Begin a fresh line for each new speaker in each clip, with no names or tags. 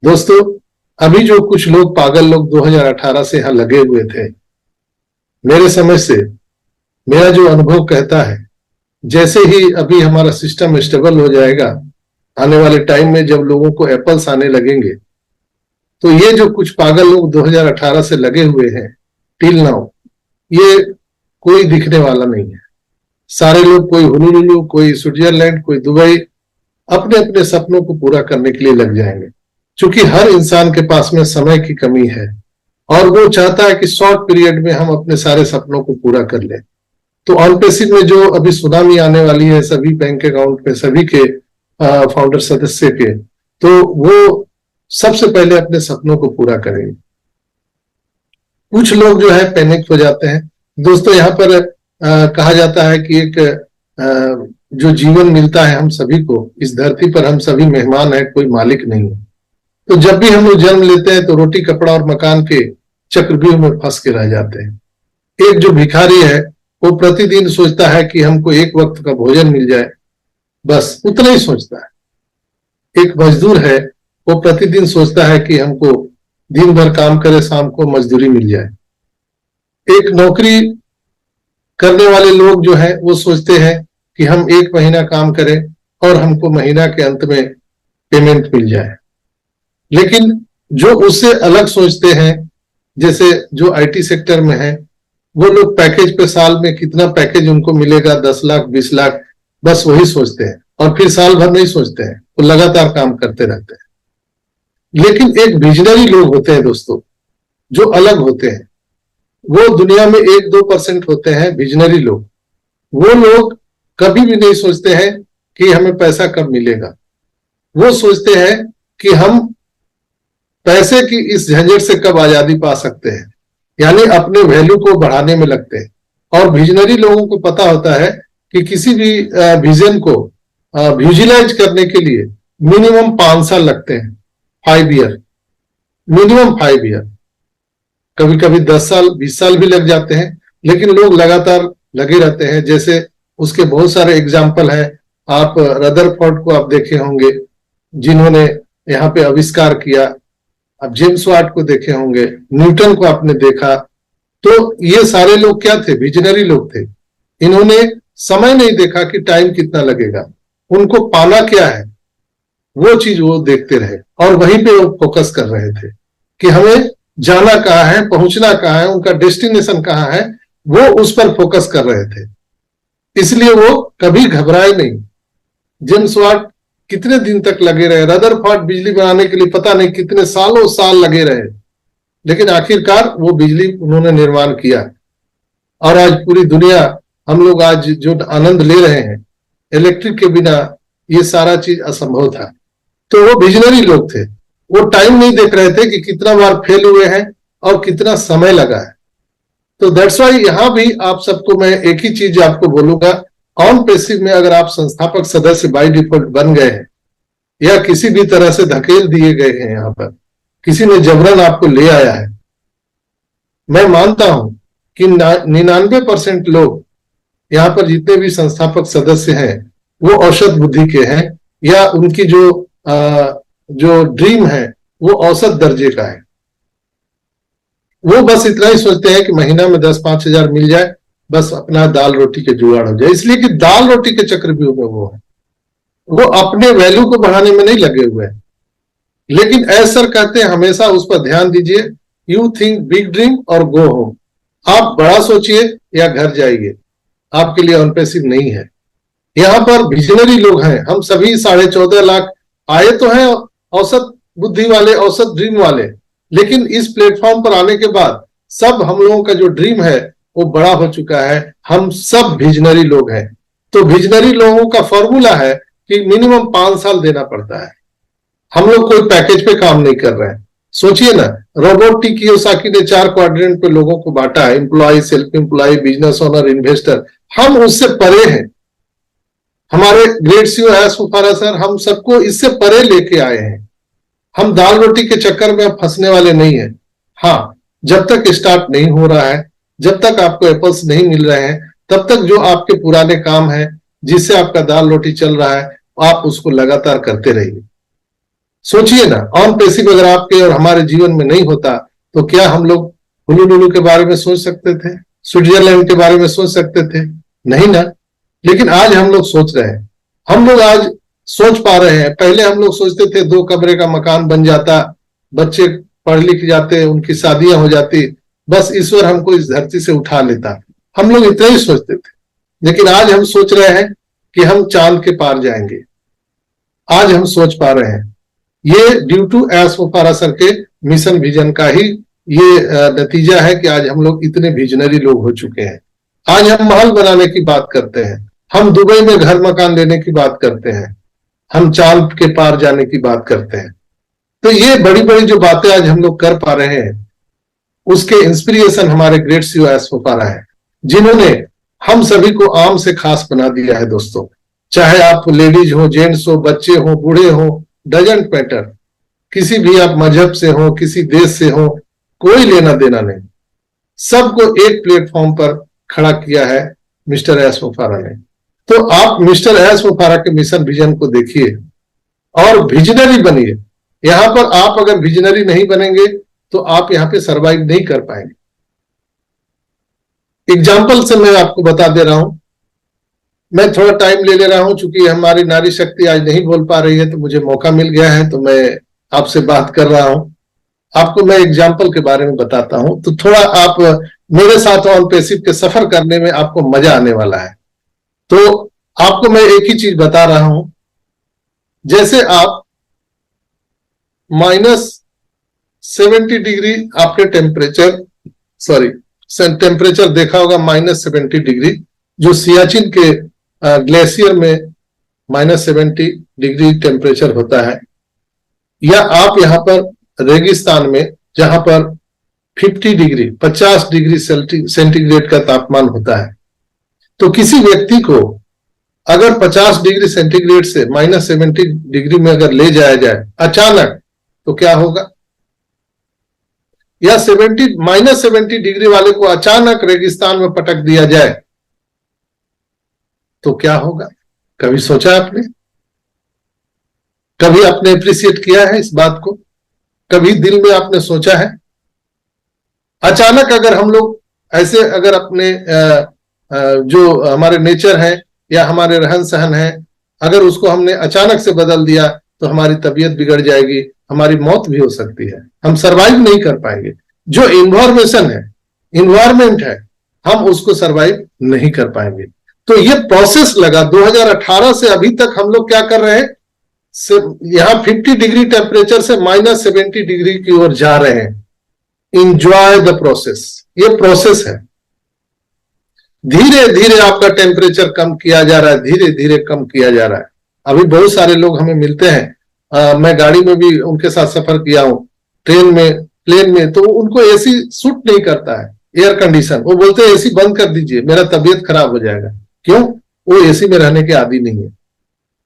दोस्तों, अभी जो कुछ लोग पागल लोग 2018 से यहां लगे हुए थे, मेरे समझ से मेरा जो अनुभव कहता है, जैसे ही अभी हमारा सिस्टम स्टेबल हो जाएगा, आने वाले टाइम में जब लोगों को एप्पल्स आने लगेंगे, तो ये जो कुछ पागल लोग 2018 से लगे हुए हैं टिल नाउ, ये कोई दिखने वाला नहीं है। सारे लोग, कोई हुलुलुलु, कोई स्विट्जरलैंड, कोई दुबई, अपने अपने सपनों को पूरा करने के लिए लग जाएंगे। क्योंकि हर इंसान के पास में समय की कमी है और वो चाहता है कि शॉर्ट पीरियड में हम अपने सारे सपनों को पूरा कर लें। तो ऑन पेसिव में जो अभी सुनामी आने वाली है सभी बैंक अकाउंट में, सभी के फाउंडर सदस्य के, तो वो सबसे पहले अपने सपनों को पूरा करेंगे। कुछ लोग जो है पैनिक हो जाते हैं। दोस्तों, यहाँ पर कहा जाता है कि एक जो जीवन मिलता है हम सभी को, इस धरती पर हम सभी मेहमान हैं, कोई मालिक नहीं है। तो जब भी हम लोग जन्म लेते हैं तो रोटी कपड़ा और मकान के चक्रव्यूह में फंस के रह जाते हैं। एक जो भिखारी है वो प्रतिदिन सोचता है कि हमको एक वक्त का भोजन मिल जाए, बस उतना ही सोचता है। एक मजदूर है, वो प्रतिदिन सोचता है कि हमको दिन भर काम करे, शाम को मजदूरी मिल जाए। एक नौकरी करने वाले लोग जो है वो सोचते हैं कि हम एक महीना काम करें और हमको महीना के अंत में पेमेंट मिल जाए। लेकिन जो उससे अलग सोचते हैं, जैसे जो आईटी सेक्टर में है, वो लोग पैकेज पे साल में कितना पैकेज उनको मिलेगा, 10 लाख 20 लाख, बस वही सोचते हैं और फिर साल भर नहीं सोचते हैं, वो लगातार काम करते रहते हैं। लेकिन एक विजनरी लोग होते हैं दोस्तों, जो अलग होते हैं, वो दुनिया में 1-2% होते हैं विजनरी लोग। वो लोग कभी भी नहीं सोचते हैं कि हमें पैसा कब मिलेगा। वो सोचते हैं कि हम पैसे की इस झंझट से कब आजादी पा सकते हैं, यानी अपने वैल्यू को बढ़ाने में लगते हैं। और विजनरी लोगों को पता होता है कि किसी भी विजन को विजुलाइज करने के लिए मिनिमम 5 साल लगते हैं, 5 ईयर, मिनिमम 5 ईयर, कभी कभी 10 साल 20 साल भी लग जाते हैं, लेकिन लोग लगातार लगे रहते हैं। जैसे उसके बहुत सारे एग्जाम्पल हैं। आप रदरफोर्ड को आप देखे होंगे, जिन्होंने यहाँ पे आविष्कार किया। आप जेम्स वाट को देखे होंगे, न्यूटन को आपने देखा। तो ये सारे लोग क्या थे? विजनरी लोग थे। इन्होंने समय नहीं देखा कि टाइम कितना लगेगा, उनको पाना क्या है वो चीज वो देखते रहे और वहीं पे वो फोकस कर रहे थे कि हमें जाना कहाँ है, पहुंचना कहाँ है, उनका डेस्टिनेशन कहाँ है, वो उस पर फोकस कर रहे थे। इसलिए वो कभी घबराए नहीं। जेम्स वाट कितने दिन तक लगे रहे, रदरफोर्ड बिजली बनाने के लिए पता नहीं कितने सालों साल लगे रहे, लेकिन आखिरकार वो बिजली उन्होंने निर्माण किया। और आज पूरी दुनिया, हम लोग आज जो आनंद ले रहे हैं, इलेक्ट्रिक के बिना ये सारा चीज असंभव था। तो वो विजनरी लोग थे। वो टाइम नहीं देख रहे थे कि कितना बार फेल हुए हैं और कितना समय लगा है। तो दैट्स वाई यहां भी आप सबको मैं एक ही चीज आपको बोलूंगा, ऑन पेसिव में अगर आप संस्थापक सदस्य बाय डिफॉल्ट बन गए हैं या किसी भी तरह से धकेल दिए गए हैं, यहां पर किसी ने जबरन आपको ले आया है, मैं मानता हूं कि 99% लोग यहाँ पर जितने भी संस्थापक सदस्य हैं वो औसत बुद्धि के हैं, या उनकी जो ड्रीम है वो औसत दर्जे का है। वो बस इतना ही सोचते हैं कि महीना में 10-5 हजार मिल जाए, बस अपना दाल रोटी के जुगाड़ हो जाए। इसलिए कि दाल रोटी के चक्रव्यूह में वो है, वो अपने वैल्यू को बढ़ाने में नहीं लगे हुए हैं। लेकिन ऐसा सर कहते हैं हमेशा उस पर ध्यान दीजिए, यू थिंक बिग ड्रीम और गो होम। आप बड़ा सोचिए या घर जाइए, आपके लिए अनपेसिव नहीं है। यहाँ पर विजनरी लोग हैं, हम सभी 14.5 लाख आए तो हैं औसत बुद्धि वाले, औसत ड्रीम वाले, लेकिन इस प्लेटफॉर्म पर आने के बाद सब हम लोगों का जो ड्रीम है वो बड़ा हो चुका है। हम सब विजनरी लोग हैं। तो विजनरी लोगों का फॉर्मूला है कि मिनिमम 5 साल देना पड़ता है। हम लोग कोई पैकेज पे काम नहीं कर रहे हैं। सोचिए ना, रोबोट टी कियोसाकी ने 4 क्वाड्रेंट पे लोगों को बांटा है, employ, self employ, business owner, investor. हम उससे परे हैं। हमारे ग्रेट सीईओ एस सर हम सबको इससे परे लेके आए हैं। हम दाल रोटी के चक्कर में फंसने वाले नहीं है। हाँ, जब तक स्टार्ट नहीं हो रहा है, जब तक आपको एप्पल्स नहीं मिल रहे हैं, तब तक जो आपके पुराने काम है जिससे आपका दाल रोटी चल रहा है, आप उसको लगातार करते रहिए। सोचिए ना, ऑन पैसिव अगर आपके और हमारे जीवन में नहीं होता तो क्या हम लोग हुलुलुलु के बारे में सोच सकते थे, स्विट्जरलैंड के बारे में सोच सकते थे? नहीं ना। लेकिन आज हम लोग सोच रहे हैं, हम लोग आज सोच पा रहे हैं। पहले हम लोग सोचते थे 2 कमरे का मकान बन जाता, बच्चे पढ़ लिख जाते, उनकी शादियां हो जाती, बस ईश्वर हमको इस धरती से उठा लेता। हम लोग इतना ही सोचते थे। लेकिन आज हम सोच रहे हैं कि हम चांद के पार जाएंगे। आज हम सोच पा रहे हैं, ये ड्यू टू एस मुफारा सर के मिशन विजन का ही ये नतीजा है कि आज हम लोग इतने विजनरी लोग हो चुके हैं। आज हम महल बनाने की बात करते हैं, हम दुबई में घर मकान लेने की बात करते हैं, हम चांद के पार जाने की बात करते हैं। तो ये बड़ी बड़ी जो बातें आज हम लोग कर पा रहे हैं, उसके इंस्पिरेशन हमारे ग्रेट सीईओ एस मुफारा है, जिन्होंने हम सभी को आम से खास बना दिया है। दोस्तों, चाहे आप लेडीज हो, जेंट्स हो, बच्चे हो, बूढ़े हो, डजंट मैटर, किसी भी आप मजहब से हो, किसी देश से हो, कोई लेना देना नहीं, सबको एक प्लेटफॉर्म पर खड़ा किया है मिस्टर एस मुफारा ने। तो आप मिस्टर एस मुफारा के मिशन विजन को देखिए और विजनरी बनिए। यहां पर आप अगर विजनरी नहीं बनेंगे तो आप यहां पे सरवाइव नहीं कर पाएंगे। एग्जाम्पल से मैं आपको बता दे रहा हूं, मैं थोड़ा टाइम ले रहा हूं, चूंकि हमारी नारी शक्ति आज नहीं बोल पा रही है तो मुझे मौका मिल गया है, तो मैं आपसे बात कर रहा हूं। आपको मैं एग्जाम्पल के बारे में बताता हूं, तो थोड़ा आप मेरे साथ ऑन पैसिव के सफर करने में आपको मजा आने वाला है। तो आपको मैं एक ही चीज बता रहा हूं, जैसे आप -70 डिग्री आपने टेम्परेचर देखा होगा, -70 डिग्री, जो सियाचिन के ग्लेशियर में -70 डिग्री टेम्परेचर होता है, या आप यहां पर रेगिस्तान में जहां पर 50 डिग्री सेंटीग्रेड का तापमान होता है। तो किसी व्यक्ति को अगर 50 डिग्री सेंटीग्रेड से -70 डिग्री में अगर ले जाया जाए अचानक, तो क्या होगा? या -70 डिग्री वाले को अचानक रेगिस्तान में पटक दिया जाए तो क्या होगा? कभी सोचा आपने? कभी आपने अप्रिशिएट किया है इस बात को? कभी दिल में आपने सोचा है? अचानक अगर हम लोग ऐसे अगर अपने जो हमारे नेचर है या हमारे रहन सहन है, अगर उसको हमने अचानक से बदल दिया तो हमारी तबीयत बिगड़ जाएगी, हमारी मौत भी हो सकती है, हम सरवाइव नहीं कर पाएंगे। जो इन्वायरमेंट है, हम उसको सरवाइव नहीं कर पाएंगे। तो ये प्रोसेस लगा 2018 से अभी तक हम लोग क्या कर रहे हैं, यहां 50 डिग्री टेम्परेचर से -70 डिग्री की ओर जा रहे हैं। इंजॉय द प्रोसेस, ये प्रोसेस है। धीरे धीरे आपका टेम्परेचर कम किया जा रहा है, धीरे धीरे कम किया जा रहा है। अभी बहुत सारे लोग हमें मिलते हैं, मैं गाड़ी में भी उनके साथ सफर किया हूं, ट्रेन में, प्लेन में, तो उनको एसी सूट नहीं करता है, एयर कंडीशन, वो बोलते हैं एसी बंद कर दीजिए, मेरा तबीयत खराब हो जाएगा। क्यों? वो एसी में रहने के आदी नहीं है।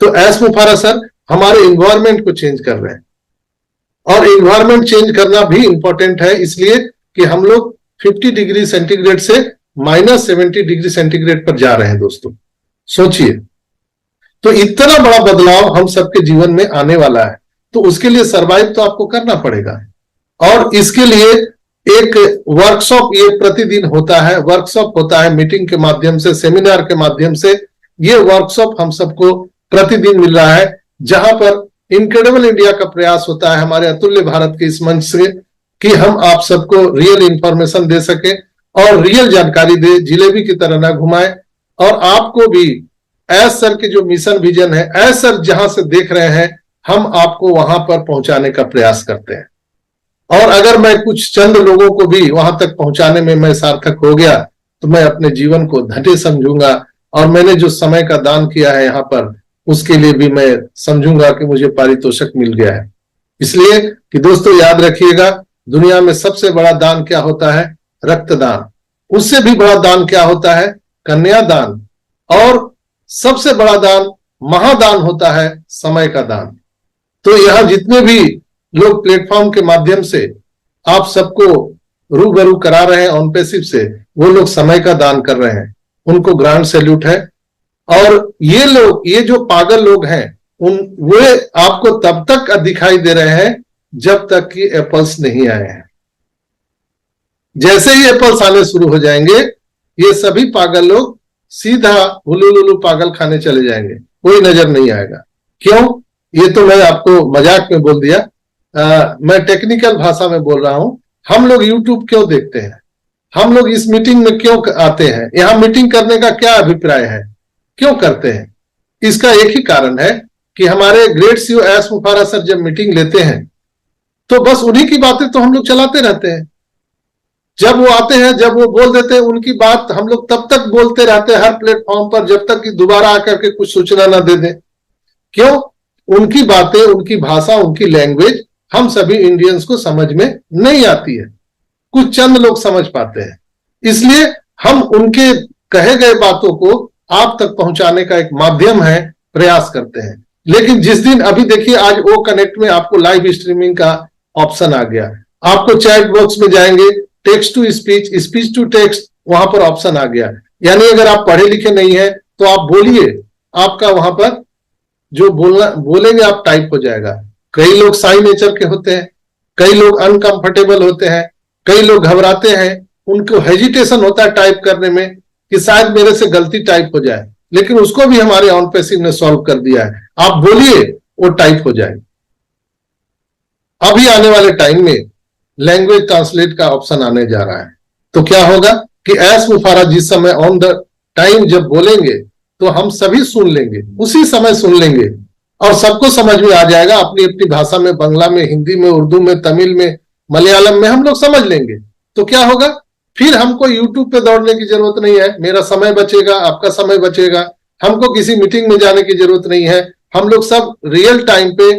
तो एस मुफारा सर हमारे इन्वायरमेंट को चेंज कर रहे हैं, और इन्वायरमेंट चेंज करना भी इंपॉर्टेंट है, इसलिए कि हम लोग 50 डिग्री सेंटीग्रेड से -70 डिग्री सेंटीग्रेड पर जा रहे हैं। दोस्तों सोचिए, तो इतना बड़ा बदलाव हम सबके जीवन में आने वाला है, तो उसके लिए सरवाइव तो आपको करना पड़ेगा। और इसके लिए एक वर्कशॉप ये प्रतिदिन होता है, वर्कशॉप होता है मीटिंग के माध्यम से, सेमिनार के माध्यम से। ये वर्कशॉप हम सबको प्रतिदिन मिल रहा है, जहां पर इनक्रेडिबल इंडिया का प्रयास होता है हमारे अतुल्य भारत के इस मंच से कि हम आप सबको रियल इंफॉर्मेशन दे सके और रियल जानकारी दे, जिलेबी की तरह ना घुमाए। और आपको भी एस सर के जो मिशन विजन है, एस सर जहां से देख रहे हैं, हम आपको वहां पर पहुंचाने का प्रयास करते हैं। और अगर मैं कुछ चंद लोगों को भी वहां तक पहुंचाने में मैं सार्थक हो गया तो मैं अपने जीवन को धन्य समझूंगा, और मैंने जो समय का दान किया है यहाँ पर, उसके लिए भी मैं समझूंगा कि मुझे पारितोषिक मिल गया है। इसलिए कि दोस्तों याद रखिएगा, दुनिया में सबसे बड़ा दान क्या होता है? रक्तदान। उससे भी बड़ा दान क्या होता है? कन्यादान। और सबसे बड़ा दान, महादान होता है समय का दान। तो यहां जितने भी लोग प्लेटफॉर्म के माध्यम से आप सबको रूबरू करा रहे हैं ऑन पैसिव से, वो लोग समय का दान कर रहे हैं, उनको ग्रांड सैल्यूट है। और ये लोग, ये जो पागल लोग हैं, वे आपको तब तक दिखाई दे रहे हैं जब तक कि एप्पल्स नहीं आए हैं। जैसे ही एप्पल्स आने शुरू हो जाएंगे, ये सभी पागल लोग सीधा हुलुलुलु पागल खाने चले जाएंगे, कोई नजर नहीं आएगा। क्यों? ये तो मैं आपको मजाक में बोल दिया, मैं टेक्निकल भाषा में बोल रहा हूं। हम लोग यूट्यूब क्यों देखते हैं? हम लोग इस मीटिंग में क्यों आते हैं? यहां मीटिंग करने का क्या अभिप्राय है? क्यों करते हैं? इसका एक ही कारण है कि हमारे ग्रेट सीईओ एस मुफारा सर जब मीटिंग लेते हैं तो बस उन्हीं की बातें तो हम लोग चलाते रहते हैं। जब वो आते हैं, जब वो बोल देते हैं, उनकी बात हम लोग तब तक बोलते रहते हैं हर प्लेटफॉर्म पर जब तक कि दोबारा आकर के कुछ सूचना ना दे दें। क्यों? उनकी बातें, उनकी भाषा, उनकी लैंग्वेज हम सभी इंडियंस को समझ में नहीं आती है, कुछ चंद लोग समझ पाते हैं। इसलिए हम उनके कहे गए बातों को आप तक पहुंचाने का एक माध्यम है, प्रयास करते हैं। लेकिन जिस दिन, अभी देखिए आज ओ कनेक्ट में आपको लाइव स्ट्रीमिंग का ऑप्शन आ गया, आपको चैट बॉक्स में जाएंगे, text to speech, speech to text, वहां पर ऑप्शन आ गया। यानी अगर आप पढ़े लिखे नहीं है तो आप बोलिए, आपका वहां पर जो बोलेंगे आप टाइप हो जाएगा। कई लोग साई नेचर के होते हैं, कई लोग अनकंफर्टेबल होते हैं, कई लोग घबराते हैं, उनको हेजिटेशन होता है टाइप करने में कि शायद मेरे से गलती टाइप हो जाए, लेकिन उसको भी हमारे ऑन पैसिव ने सॉल्व कर दिया है। आप बोलिए, वो टाइप हो जाए। अभी आने वाले टाइम में लैंग्वेज ट्रांसलेट का ऑप्शन आने जा रहा है, तो क्या होगा कि एस मुफारा जिस समय ऑन द टाइम जब बोलेंगे तो हम सभी सुन लेंगे, उसी समय सुन लेंगे और सबको समझ में आ जाएगा अपनी अपनी भाषा में, बांग्ला में, हिंदी में, उर्दू में, तमिल में, मलयालम में, हम लोग समझ लेंगे। तो क्या होगा, फिर हमको यूट्यूब पे दौड़ने की जरूरत नहीं है, मेरा समय बचेगा, आपका समय बचेगा, हमको किसी मीटिंग में जाने की जरूरत नहीं है। हम लोग सब रियल टाइम पे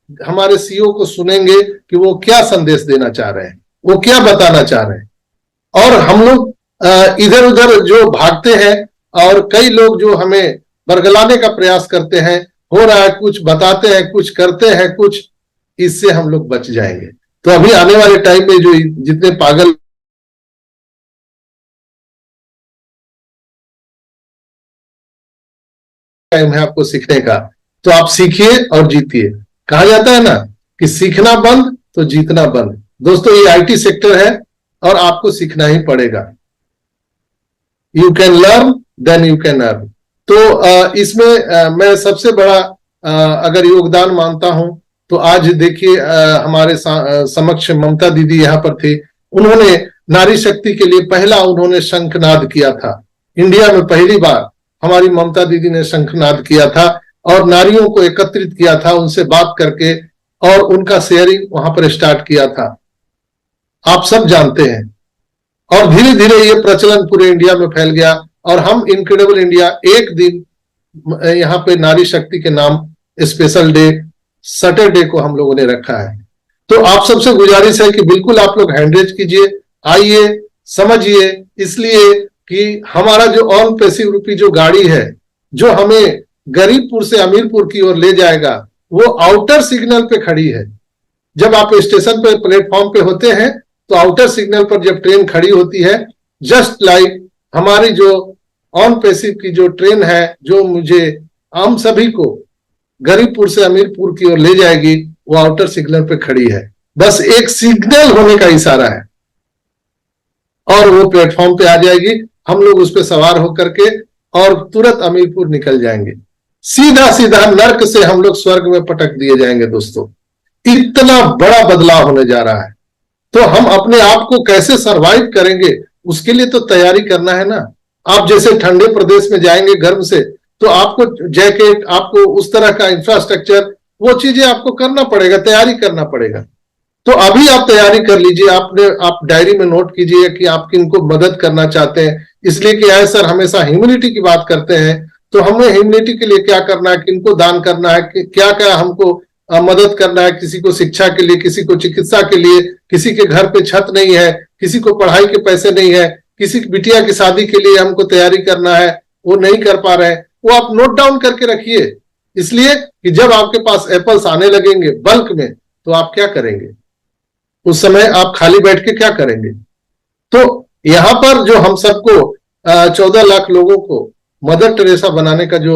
हमारे सीईओ को सुनेंगे कि वो क्या संदेश देना चाह रहे हैं, वो क्या बताना चाह रहे हैं। और हम लोग इधर उधर जो भागते हैं और कई लोग जो हमें बरगलाने का प्रयास करते हैं, हो रहा है कुछ, बताते हैं कुछ, करते हैं कुछ, इससे हम लोग बच जाएंगे। तो अभी आने वाले टाइम में जो जितने पागल टाइम है आपको सीखने का, तो आप सीखिए और जीतिए। कहा जाता है ना कि सीखना बंद तो जीतना बंद। दोस्तों, ये आईटी सेक्टर है और आपको सीखना ही पड़ेगा। You can learn then you can earn. तो इसमें मैं सबसे बड़ा अगर योगदान मानता हूं तो आज देखिए हमारे समक्ष ममता दीदी यहाँ पर थी, उन्होंने नारी शक्ति के लिए पहला उन्होंने शंखनाद किया था। इंडिया में पहली बार हमारी ममता दीदी ने शंखनाद किया था और नारियों को एकत्रित किया था, उनसे बात करके, और उनका शेयरिंग वहां पर स्टार्ट किया था, आप सब जानते हैं। और धीरे धीरे ये प्रचलन पूरे इंडिया में फैल गया और हम इनक्रेडिबल इंडिया एक दिन यहाँ पे नारी शक्ति के नाम स्पेशल डे सैटरडे को हम लोगों ने रखा है। तो आप सबसे गुजारिश है कि बिल्कुल आप लोग हैंड रेज कीजिए, आइए, समझिए, इसलिए कि हमारा जो ऑन पैसिव रूपी जो गाड़ी है जो हमें गरीबपुर से अमीरपुर की ओर ले जाएगा, वो आउटर सिग्नल पे खड़ी है। जब आप स्टेशन पे प्लेटफॉर्म पे होते हैं तो आउटर सिग्नल पर जब ट्रेन खड़ी होती है, जस्ट लाइक हमारी जो ऑन पैसिव की जो ट्रेन है जो मुझे हम सभी को गरीबपुर से अमीरपुर की ओर ले जाएगी, वो आउटर सिग्नल पे खड़ी है। बस एक सिग्नल होने का इशारा है और वो प्लेटफॉर्म पे आ जाएगी, हम लोग उस पर सवार होकर के और तुरंत अमीरपुर निकल जाएंगे। सीधा सीधा नर्क से हम लोग स्वर्ग में पटक दिए जाएंगे। दोस्तों, इतना बड़ा बदलाव होने जा रहा है, तो हम अपने आप को कैसे सरवाइव करेंगे उसके लिए तो तैयारी करना है ना। आप जैसे ठंडे प्रदेश में जाएंगे गर्म से, तो आपको जैकेट, आपको उस तरह का इंफ्रास्ट्रक्चर, वो चीजें आपको करना पड़ेगा, तैयारी करना पड़ेगा। तो अभी आप तैयारी कर लीजिए, आप डायरी में नोट कीजिए कि आप किनको मदद करना चाहते हैं। इसलिए कि आए सर हमेशा ह्यूमैनिटी की बात करते हैं, तो हमें ह्यूमैनिटी के लिए क्या करना है, किनको दान करना है, क्या क्या हमको मदद करना है। किसी को शिक्षा के लिए, किसी को चिकित्सा के लिए, किसी के घर पे छत नहीं है, किसी को पढ़ाई के पैसे नहीं है, किसी की बिटिया की शादी के लिए हमको तैयारी करना है, वो नहीं कर पा रहे हैं, वो आप नोट डाउन करके रखिए। इसलिए कि जब आपके पास एप्पल्स आने लगेंगे बल्क में, तो आप क्या करेंगे उस समय, आप खाली बैठ के क्या करेंगे। तो यहां पर जो हम सबको 14 लाख लोगों को मदर टेरेसा बनाने का जो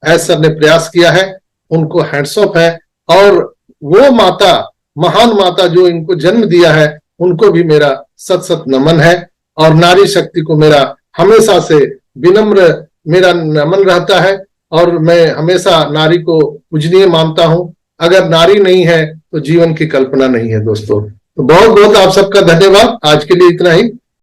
एस सर ने प्रयास किया है, उनको हैट्स ऑफ है। और वो माता, महान माता जो इनको जन्म दिया है, उनको भी मेरा सत सत नमन है। और नारी शक्ति को मेरा हमेशा से विनम्र मेरा नमन रहता है, और मैं हमेशा नारी को पूजनीय मानता हूं। अगर नारी नहीं है तो जीवन की कल्पना नहीं है दोस्तों। तो बहुत बहुत आप सबका धन्यवाद। आज के लिए इतना ही।